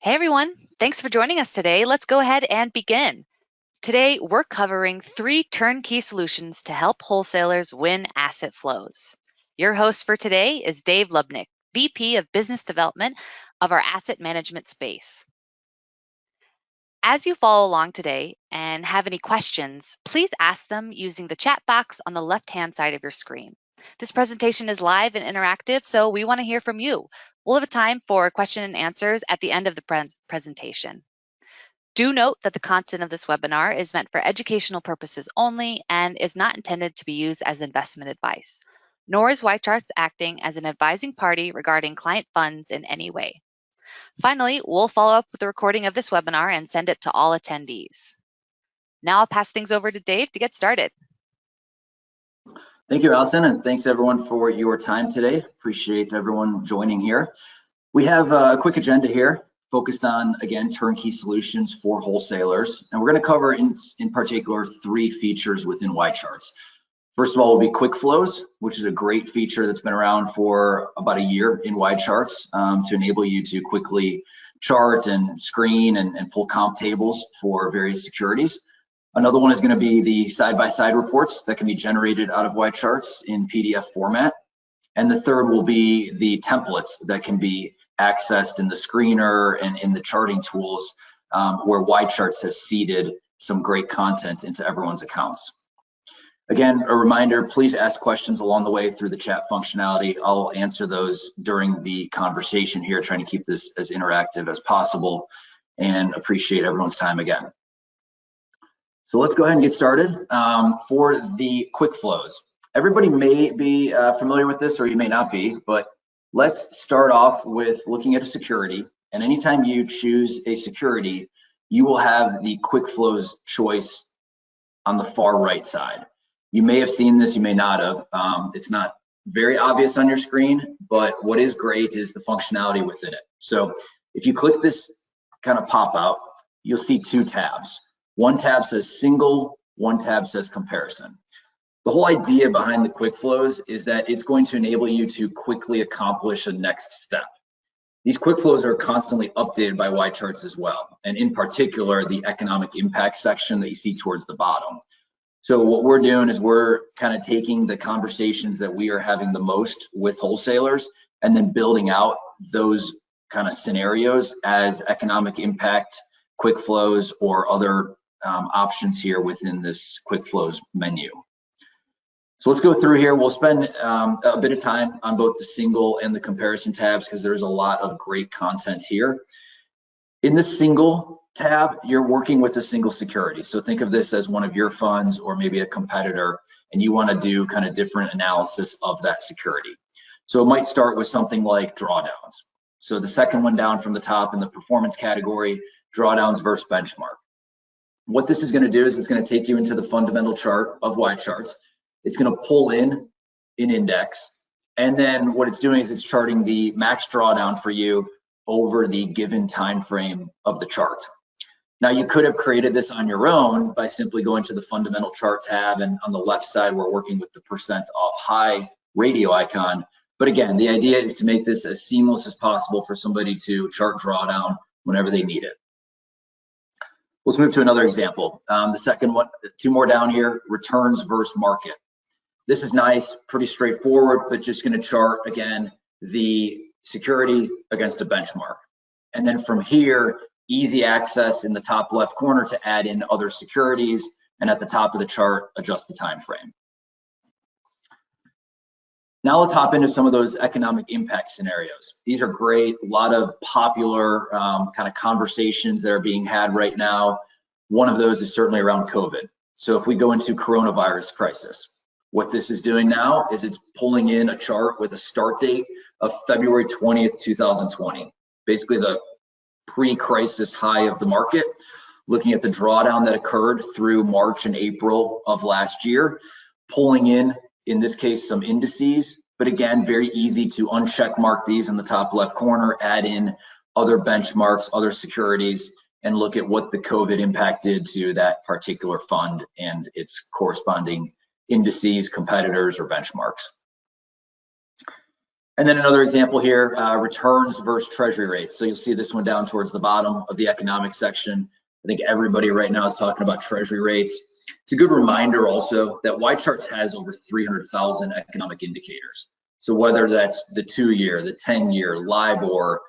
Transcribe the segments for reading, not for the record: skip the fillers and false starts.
Hey everyone, thanks for joining us today. Let's go ahead and begin. Today, we're covering 3 turnkey solutions to help wholesalers win asset flows. Your host for today is Dave Lubnick, VP of Business Development of our asset management space. As you follow along today and have any questions, please ask them using the chat box on the left-hand side of your screen. This presentation is live and interactive, so we want to hear from you. We'll have a time for question and answers at the end of the presentation. Do note that the content of this webinar is meant for educational purposes only and is not intended to be used as investment advice, nor is YCharts acting as an advising party regarding client funds in any way. Finally, we'll follow up with the recording of this webinar and send it to all attendees. Now I'll pass things over to Dave to get started. Thank you, Allison, and thanks everyone for your time today. Appreciate everyone joining here. We have a quick agenda here focused on, again, turnkey solutions for wholesalers. And we're going to cover in particular 3 features within YCharts. First of all will be Quickflows, which is a great feature that's been around for about a year in YCharts to enable you to quickly chart and screen and pull comp tables for various securities. Another one is going to be the side-by-side reports that can be generated out of YCharts in PDF format. And the third will be the templates that can be accessed in the screener and in the charting tools where YCharts has seeded some great content into everyone's accounts. Again, a reminder, please ask questions along the way through the chat functionality. I'll answer those during the conversation here, trying to keep this as interactive as possible, and appreciate everyone's time again. So let's go ahead and get started. For the Quickflows, everybody may be familiar with this or you may not be, but let's start off with looking at a security. And anytime you choose a security, you will have the Quickflows choice on the far right side. You may have seen this, you may not have. It's not very obvious on your screen, but what is great is the functionality within it. So if you click this kind of pop out, you'll see 2 tabs. One tab says single, one tab says comparison. The whole idea behind the Quickflows is that it's going to enable you to quickly accomplish a next step. These Quickflows are constantly updated by YCharts as well, and in particular, the economic impact section that you see towards the bottom. So what we're doing is we're kind of taking the conversations that we are having the most with wholesalers and then building out those kind of scenarios as economic impact, Quickflows, or other options here within this Quickflows menu. So let's go through here. We'll spend a bit of time on both the single and the comparison tabs because there's a lot of great content here. In the single tab, you're working with a single security. So think of this as one of your funds or maybe a competitor, and you want to do kind of different analysis of that security. So it might start with something like drawdowns. So the second one down from the top in the performance category, drawdowns versus benchmark. What this is going to do is it's going to take you into the fundamental chart of YCharts. It's going to pull in an index, and then what it's doing is it's charting the max drawdown for you over the given time frame of the chart. Now you could have created this on your own by simply going to the fundamental chart tab, and on the left side we're working with the percent off high radio icon. But again, the idea is to make this as seamless as possible for somebody to chart drawdown whenever they need it. Let's move to another example. The second one, 2 more down here, returns versus market. This is nice, pretty straightforward, but just going to chart, again, the security against a benchmark. And then from here, easy access in the top left corner to add in other securities, and at the top of the chart, adjust the time frame. Now let's hop into some of those economic impact scenarios. These are great, a lot of popular kind of conversations that are being had right now. One of those is certainly around COVID. So if we go into coronavirus crisis, what this is doing now is it's pulling in a chart with a start date of February 20th, 2020, basically the pre-crisis high of the market, looking at the drawdown that occurred through March and April of last year, pulling in this case, some indices, but again, very easy to uncheck mark these in the top left corner, add in other benchmarks, other securities, and look at what the COVID impact did to that particular fund and its corresponding indices, competitors, or benchmarks. And then another example here, returns versus treasury rates. So you'll see this one down towards the bottom of the economic section. I think everybody right now is talking about treasury rates. It's a good reminder also that Y-Charts has over 300,000 economic indicators. So whether that's the 2-year, the 10-year, LIBOR,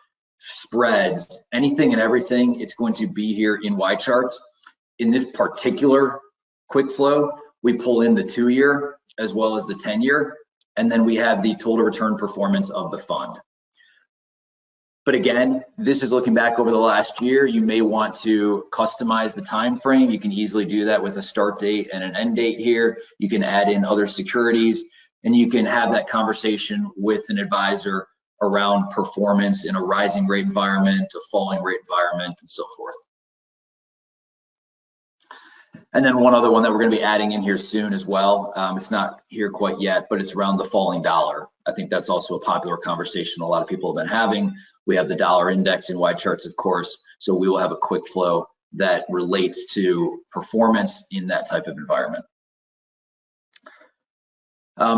spreads, anything and everything, it's going to be here in Y-Charts. In this particular Quickflow, we pull in the 2-year as well as the 10-year, and then we have the total return performance of the fund. But again, this is looking back over the last year. You may want to customize the time frame. You can easily do that with a start date and an end date here. You can add in other securities, and you can have that conversation with an advisor around performance in a rising rate environment, a falling rate environment, and so forth. And then one other one that we're going to be adding in here soon as well. It's not here quite yet, but it's around the falling dollar. I think that's also a popular conversation a lot of people have been having. We have the dollar index in Y-Charts, of course, so we will have a quick flow that relates to performance in that type of environment.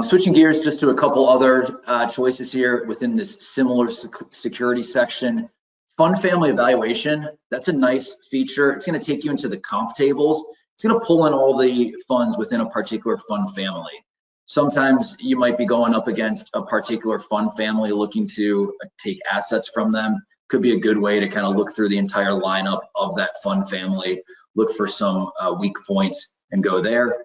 Switching gears just to a couple other choices here within this similar security section. Fund family evaluation, that's a nice feature. It's going to take you into the comp tables. It's going to pull in all the funds within a particular fund family. Sometimes you might be going up against a particular fund family looking to take assets from them. Could be a good way to kind of look through the entire lineup of that fund family, look for some weak points and go there.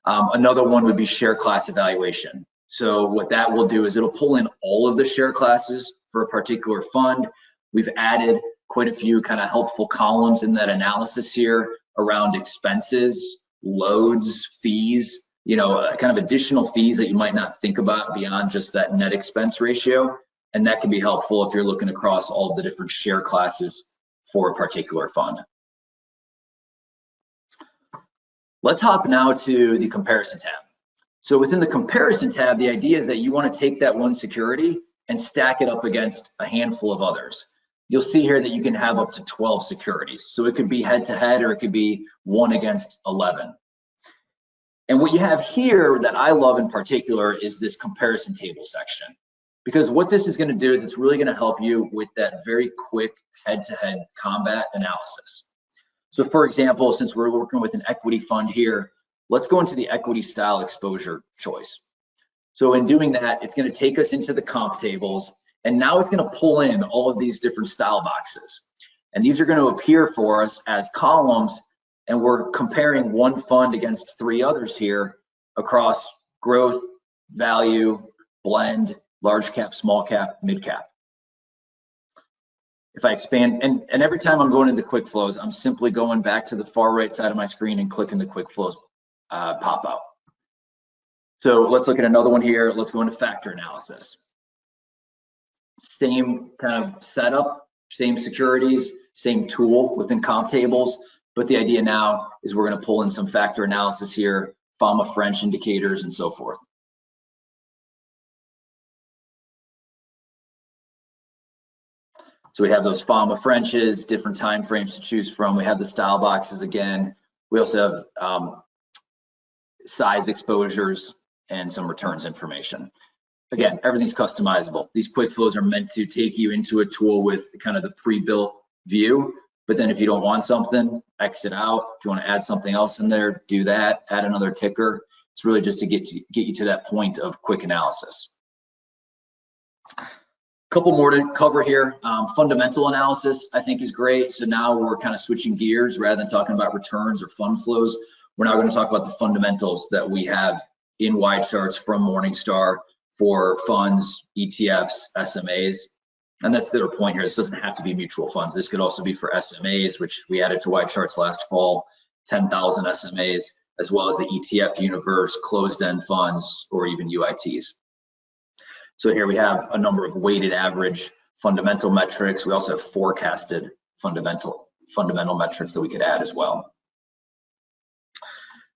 Another one would be share class evaluation. So what that will do is it'll pull in all of the share classes for a particular fund. We've added quite a few kind of helpful columns in that analysis here around expenses, loads, fees, kind of additional fees that you might not think about beyond just that net expense ratio. And that can be helpful if you're looking across all of the different share classes for a particular fund. Let's hop now to the comparison tab. So within the comparison tab, the idea is that you want to take that one security and stack it up against a handful of others. You'll see here that you can have up to 12 securities. So it could be head to head, or it could be 1 against 11. And what you have here that I love in particular is this comparison table section, because what this is going to do is it's really going to help you with that very quick head-to-head combat analysis. So for example, since we're working with an equity fund here, let's go into the equity style exposure choice. So in doing that, it's going to take us into the comp tables, and now it's going to pull in all of these different style boxes. And these are going to appear for us as columns, and we're comparing one fund against 3 others here across growth, value, blend, large cap, small cap, mid cap. If I expand, and every time I'm going into Quickflows, I'm simply going back to the far right side of my screen and clicking the Quickflows pop out. So let's look at another one here. Let's go into factor analysis. Same kind of setup, same securities, same tool within comp tables, but the idea now is we're going to pull in some factor analysis here, FAMA French indicators, and so forth. So we have those FAMA Frenches, different time frames to choose from. We have the style boxes again. We also have size exposures and some returns information. Again, everything's customizable. These Quickflows are meant to take you into a tool with kind of the pre-built view, but then if you don't want something, exit out. If you want to add something else in there, do that, add another ticker. It's really just to get you to that point of quick analysis. Couple more to cover here. Fundamental analysis, I think, is great. So now we're kind of switching gears rather than talking about returns or fund flows. We're now going to talk about the fundamentals that we have in Y-Charts from Morningstar for funds, ETFs, SMAs. And that's the other point here. This doesn't have to be mutual funds. This could also be for SMAs, which we added to Y-Charts last fall, 10,000 SMAs, as well as the ETF universe, closed-end funds, or even UITs. So here we have a number of weighted average fundamental metrics. We also have forecasted fundamental metrics that we could add as well.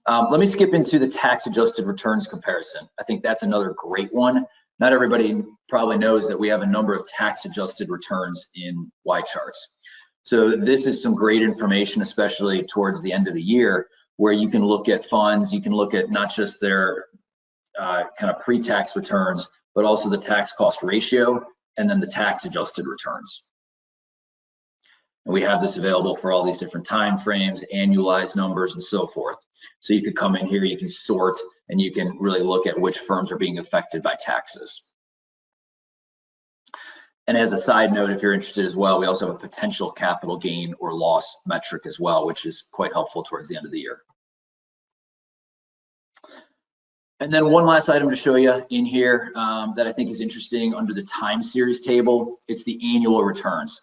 Let me skip into the tax adjusted returns comparison. I think that's another great one. Not everybody probably knows that we have a number of tax adjusted returns in Y-Charts. So this is some great information, especially towards the end of the year, where you can look at funds, you can look at not just their kind of pre-tax returns, but also the tax cost ratio, and then the tax adjusted returns. And we have this available for all these different time frames, annualized numbers, and so forth. So you could come in here, you can sort, and you can really look at which firms are being affected by taxes. And as a side note, if you're interested as well, we also have a potential capital gain or loss metric as well, which is quite helpful towards the end of the year. And then one last item to show you in here that I think is interesting under the time series table, it's the annual returns.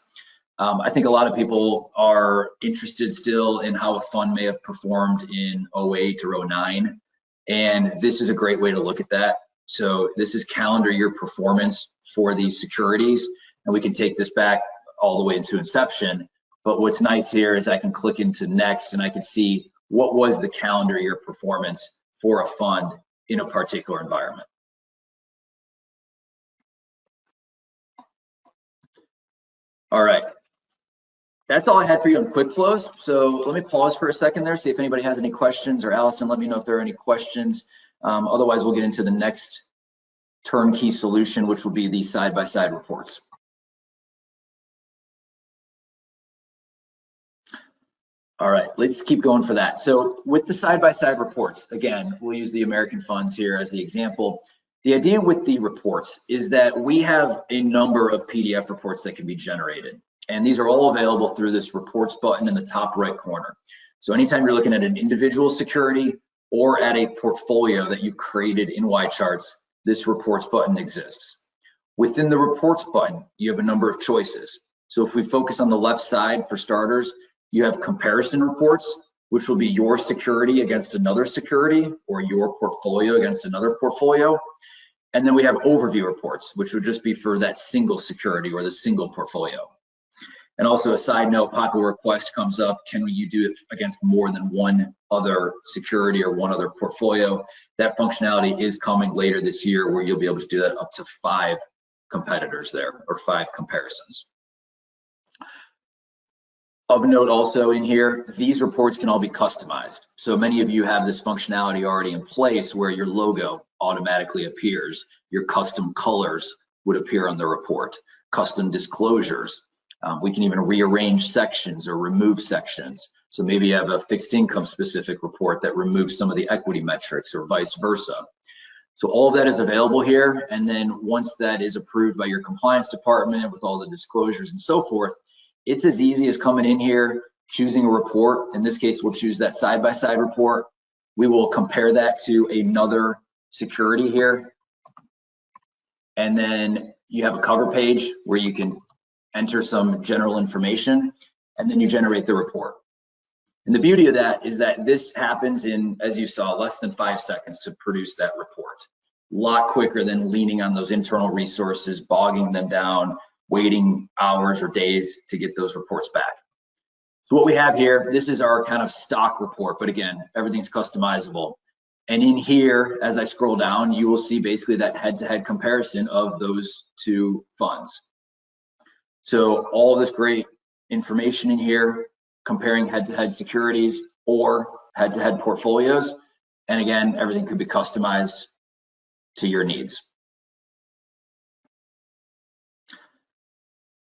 I think a lot of people are interested still in how a fund may have performed in 08 or 09, and this is a great way to look at that. So this is calendar year performance for these securities, and we can take this back all the way into inception. But what's nice here is I can click into next and I can see what was the calendar year performance for a fund in a particular environment. All right, that's all I had for you on Quickflows. So let me pause for a second there, see if anybody has any questions, or Allison, let me know if there are any questions. Otherwise, we'll get into the next turnkey solution, which will be the side-by-side reports. All right, let's keep going for that. So with the side-by-side reports, again, we'll use the American funds here as the example. The idea with the reports is that we have a number of PDF reports that can be generated. And these are all available through this reports button in the top right corner. So anytime you're looking at an individual security or at a portfolio that you've created in Y-charts, this reports button exists. Within the reports button, you have a number of choices. So if we focus on the left side for starters, you have comparison reports, which will be your security against another security or your portfolio against another portfolio. And then we have overview reports, which would just be for that single security or the single portfolio. And also a side note, popular request comes up, can you do it against more than one other security or one other portfolio? That functionality is coming later this year where you'll be able to do that up to 5 competitors there, or 5 comparisons. Of note also in here, these reports can all be customized. So many of you have this functionality already in place where your logo automatically appears, your custom colors would appear on the report, custom disclosures. We can even rearrange sections or remove sections. So maybe you have a fixed income specific report that removes some of the equity metrics or vice versa. So all of that is available here. And then once that is approved by your compliance department with all the disclosures and so forth, it's as easy as coming in here, choosing a report. In this case, we'll choose that side-by-side report. We will compare that to another security here. And then you have a cover page where you can enter some general information, and then you generate the report. And the beauty of that is that this happens in, as you saw, less than 5 seconds to produce that report. A lot quicker than leaning on those internal resources, bogging them down, waiting hours or days to get those reports back. So what we have here, this is our kind of stock report, but again, everything's customizable. And in here, as I scroll down, you will see basically that head-to-head comparison of those 2 funds. So all of this great information in here, comparing head-to-head securities or head-to-head portfolios. And again, everything could be customized to your needs.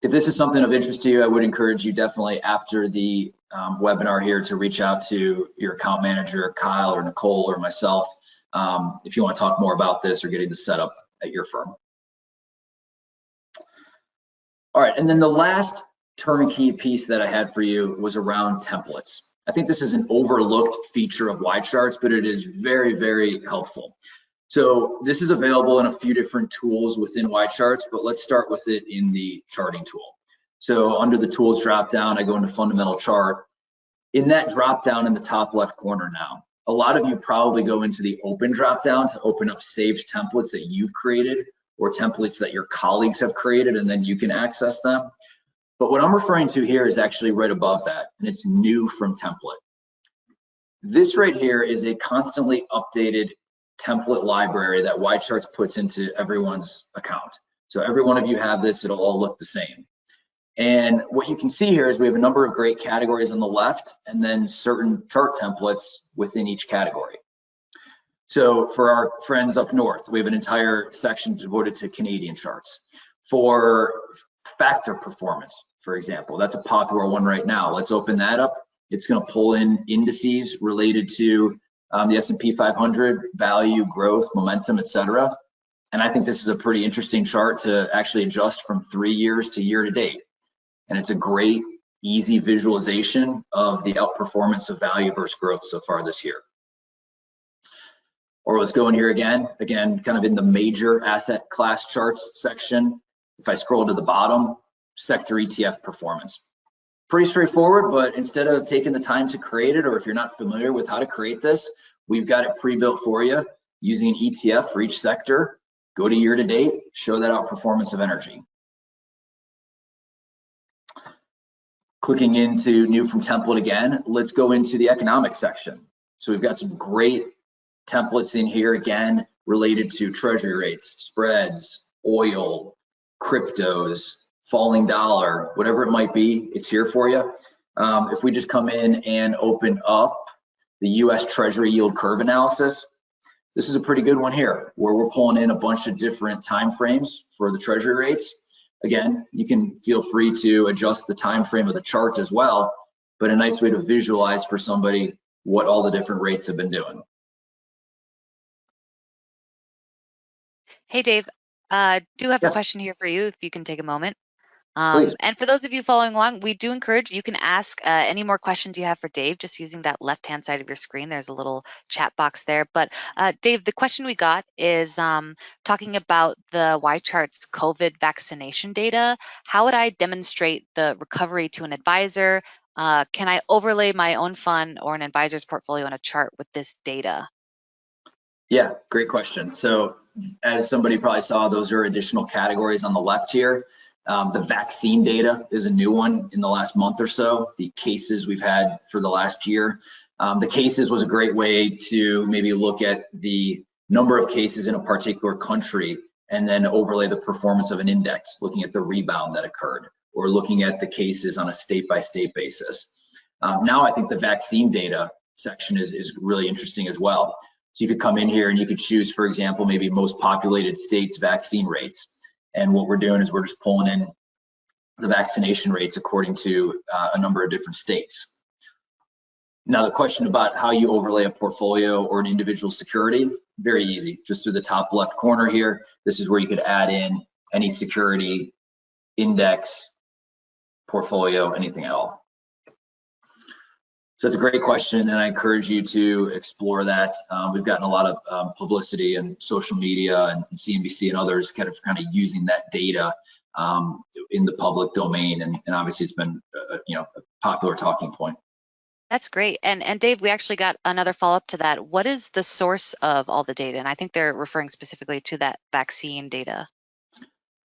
If this is something of interest to you, I would encourage you definitely after the webinar here to reach out to your account manager, Kyle or Nicole or myself, if you want to talk more about this or getting this set up at your firm. All right, and then the last turnkey piece that I had for you was around templates. I think this is an overlooked feature of Y-charts, but it is very, very helpful. So this is available in a few different tools within Y-charts, but let's start with it in the charting tool. So under the tools dropdown, I go into fundamental chart. In that dropdown in the top left corner now, a lot of you probably go into the open dropdown to open up saved templates that you've created or templates that your colleagues have created, and then you can access them. But what I'm referring to here is actually right above that, and it's new from template. This right here is a constantly updated template library that Y-charts puts into everyone's account. So every one of you have this, it'll all look the same. And what you can see here is we have a number of great categories on the left and then certain chart templates within each category. So for our friends up north, we have an entire section devoted to Canadian charts. For factor performance, for example, that's a popular one right now. Let's open that up. It's going to pull in indices related to the S&P 500, value, growth, momentum, etc. And I think this is a pretty interesting chart to actually adjust from 3 years to year to date. And it's a great, easy visualization of the outperformance of value versus growth so far this year. Or let's go in here again, kind of in the major asset class charts section. If I scroll to the bottom, sector ETF performance. Pretty straightforward, but instead of taking the time to create it, or if you're not familiar with how to create this, we've got it pre-built for you using an ETF for each sector. Go to year to date, show that outperformance of energy. Clicking into new from template again, let's go into the economic section. So we've got some great templates in here again related to treasury rates, spreads, oil, cryptos, falling dollar, whatever it might be, it's here for you. If we just come in and open up the US Treasury yield curve analysis, this is a pretty good one here where we're pulling in a bunch of different time frames for the treasury rates. Again, you can feel free to adjust the time frame of the chart as well, but a nice way to visualize for somebody what all the different rates have been doing. Hey, Dave, do have a Yes. question here for you, if you can take a moment. Please. And for those of you following along, we do encourage you can ask any more questions you have for Dave just using that left-hand side of your screen. There's a little chat box there. But Dave, the question we got is talking about the Y-Charts COVID vaccination data. How would I demonstrate the recovery to an advisor? Can I overlay my own fund or an advisor's portfolio on a chart with this data? Yeah, great question. So as somebody probably saw, those are additional categories on the left here. The vaccine data is a new one in the last month or so. The cases we've had for the last year. The cases was a great way to maybe look at the number of cases in a particular country and then overlay the performance of an index, looking at the rebound that occurred, or looking at the cases on a state-by-state basis. Now I think the vaccine data section is really interesting as well. So you could come in here and you could choose, for example, maybe most populated states vaccine rates. And what we're doing is we're just pulling in the vaccination rates according to a number of different states. Now, the question about how you overlay a portfolio or an individual security, very easy. Just through the top left corner here, this is where you could add in any security, index, portfolio, anything at all. So it's a great question, and I encourage you to explore that. We've gotten a lot of publicity and social media and CNBC and others kind of using that data in the public domain, and obviously it's been a popular talking point. That's great. And Dave, we actually got another follow-up to that. What is the source of all the data? And I think they're referring specifically to that vaccine data.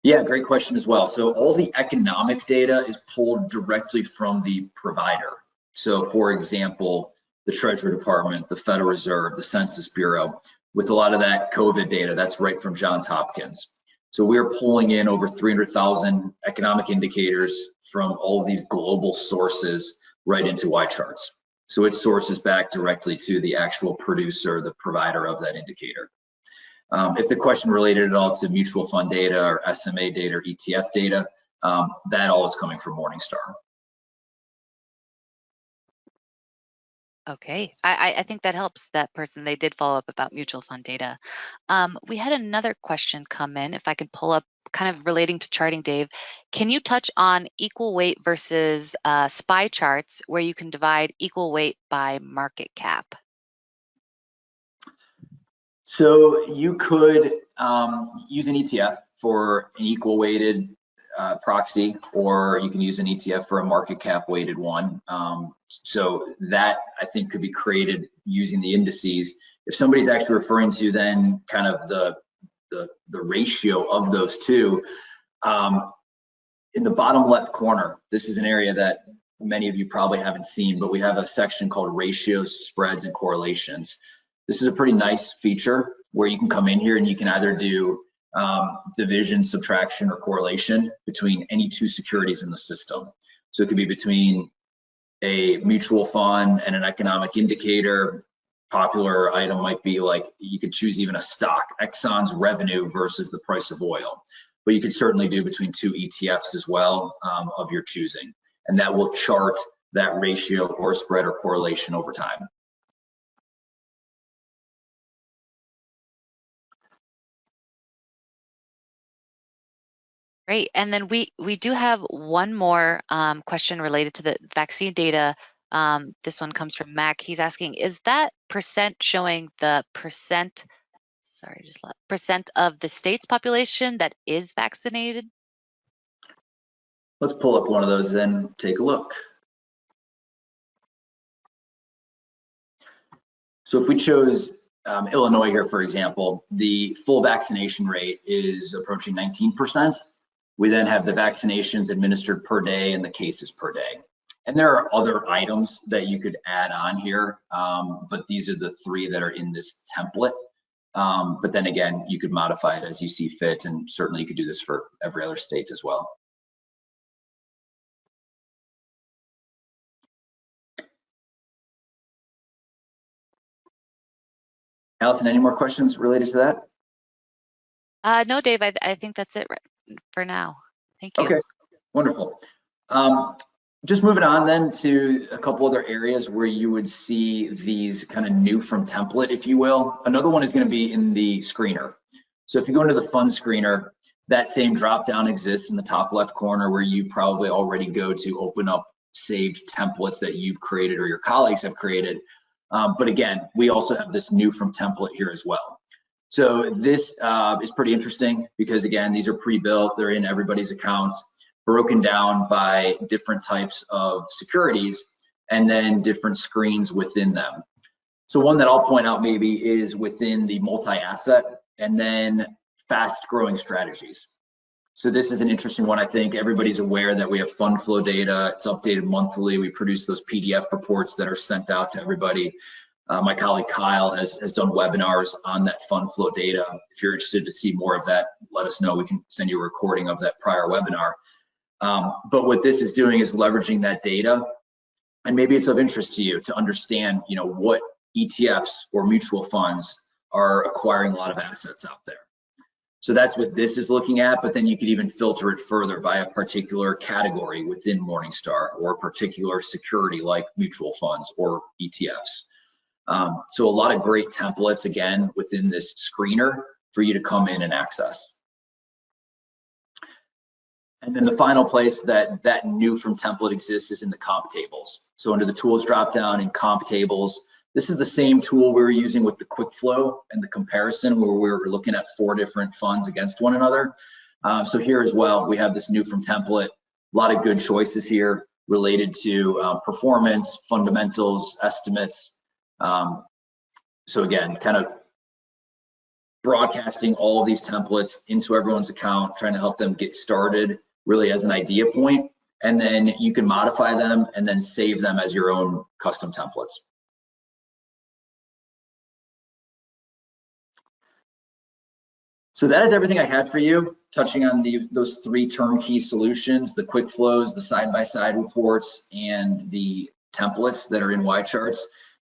Yeah, great question as well. So all the economic data is pulled directly from the provider. So for example, the Treasury Department, the Federal Reserve, the Census Bureau, with a lot of that COVID data, that's right from Johns Hopkins. So we're pulling in over 300,000 economic indicators from all of these global sources right into Y-Charts. So it sources back directly to the actual producer, the provider of that indicator. If the question related at all to mutual fund data or SMA data or ETF data, that all is coming from Morningstar. Okay, I think that helps that person. They did follow up about mutual fund data. We had another question come in, if I could pull up, kind of relating to charting, Dave. Can you touch on equal weight versus SPY charts where you can divide equal weight by market cap? So you could use an ETF for an equal weighted proxy, or you can use an ETF for a market cap weighted one. So that I think could be created using the indices. If somebody's actually referring to then kind of the ratio of those two, in the bottom left corner, this is an area that many of you probably haven't seen, but we have a section called ratios, spreads, and correlations. This is a pretty nice feature where you can come in here and you can either do division, subtraction, or correlation between any two securities in the system. So it could be between a mutual fund and an economic indicator, popular item might be like, you could choose even a stock, Exxon's revenue versus the price of oil. But you could certainly do between 2 ETFs as well, of your choosing. And that will chart that ratio or spread or correlation over time. Great. And then we do have one more question related to the vaccine data. This one comes from Mac. He's asking, is that percent showing the percent of the state's population that is vaccinated? Let's pull up one of those then, take a look. So if we chose Illinois here, for example, the full vaccination rate is approaching 19%. We then have the vaccinations administered per day and the cases per day. And there are other items that you could add on here, but these are the 3 that are in this template. But then again, you could modify it as you see fit, and certainly you could do this for every other state as well. Allison, any more questions related to that? No, Dave, I think that's it for now. Thank you. Okay, wonderful. Just moving on then to a couple other areas where you would see these kind of new from template, if you will. Another one is going to be in the screener. So if you go into the fund screener, that same drop down exists in the top left corner where you probably already go to open up saved templates that you've created or your colleagues have created. But again, we also have this new from template here as well. So this is pretty interesting because again, these are pre-built, they're in everybody's accounts, broken down by different types of securities and then different screens within them. So one that I'll point out maybe is within the multi-asset and then fast growing strategies. So this is an interesting one. I think everybody's aware that we have fund flow data. It's updated monthly. We produce those PDF reports that are sent out to everybody. My colleague Kyle has done webinars on that fund flow data. If you're interested to see more of that, let us know. We can send you a recording of that prior webinar. But what this is doing is leveraging that data, and maybe it's of interest to you to understand, what ETFs or mutual funds are acquiring a lot of assets out there. So that's what this is looking at, but then you could even filter it further by a particular category within Morningstar or a particular security like mutual funds or ETFs. So a lot of great templates, again, within this screener for you to come in and access. And then the final place that new from template exists is in the comp tables. So under the tools dropdown in comp tables, this is the same tool we were using with the Quickflow and the comparison where we were looking at 4 different funds against one another. So here as well, we have this new from template, a lot of good choices here related to performance, fundamentals, estimates. So again, kind of broadcasting all of these templates into everyone's account, trying to help them get started really as an idea point, and then you can modify them and then save them as your own custom templates. So that is everything I had for you, touching on those 3 turnkey solutions, the Quickflows, the side-by-side reports, and the templates that are in YCharts.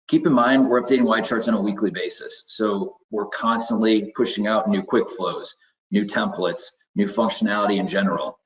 Keep in mind, we're updating YCharts on a weekly basis. So we're constantly pushing out new Quickflows, new templates, new functionality in general.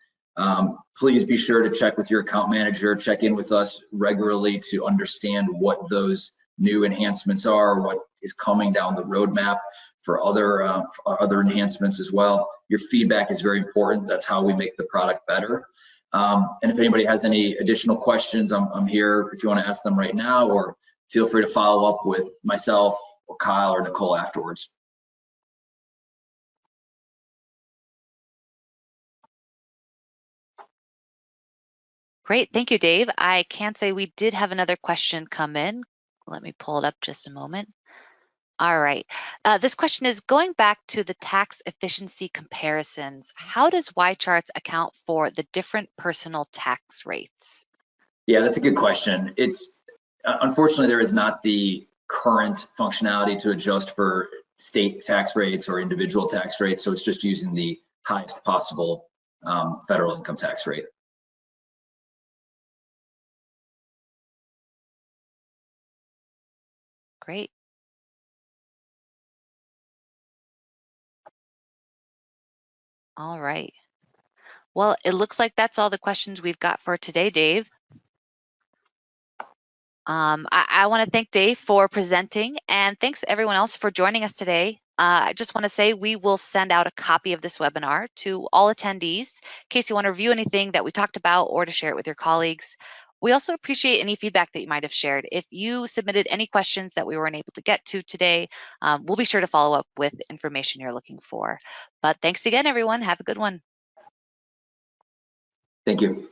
Please be sure to check with your account manager, check in with us regularly to understand what those new enhancements are, what is coming down the roadmap for other enhancements as well. Your feedback is very important. That's how we make the product better. And if anybody has any additional questions, I'm here if you want to ask them right now, or feel free to follow up with myself or Kyle or Nicole afterwards. Great, thank you, Dave. I can say we did have another question come in. Let me pull it up just a moment. All right, this question is going back to the tax efficiency comparisons. How does YCharts account for the different personal tax rates? Yeah, that's a good question. It's unfortunately there is not the current functionality to adjust for state tax rates or individual tax rates, so it's just using the highest possible federal income tax rate. Great. All right. Well, it looks like that's all the questions we've got for today, Dave. I want to thank Dave for presenting, and thanks everyone else for joining us today. I just want to say we will send out a copy of this webinar to all attendees in case you want to review anything that we talked about or to share it with your colleagues. We also appreciate any feedback that you might have shared. If you submitted any questions that we weren't able to get to today, we'll be sure to follow up with information you're looking for. But thanks again, everyone. Have a good one. Thank you.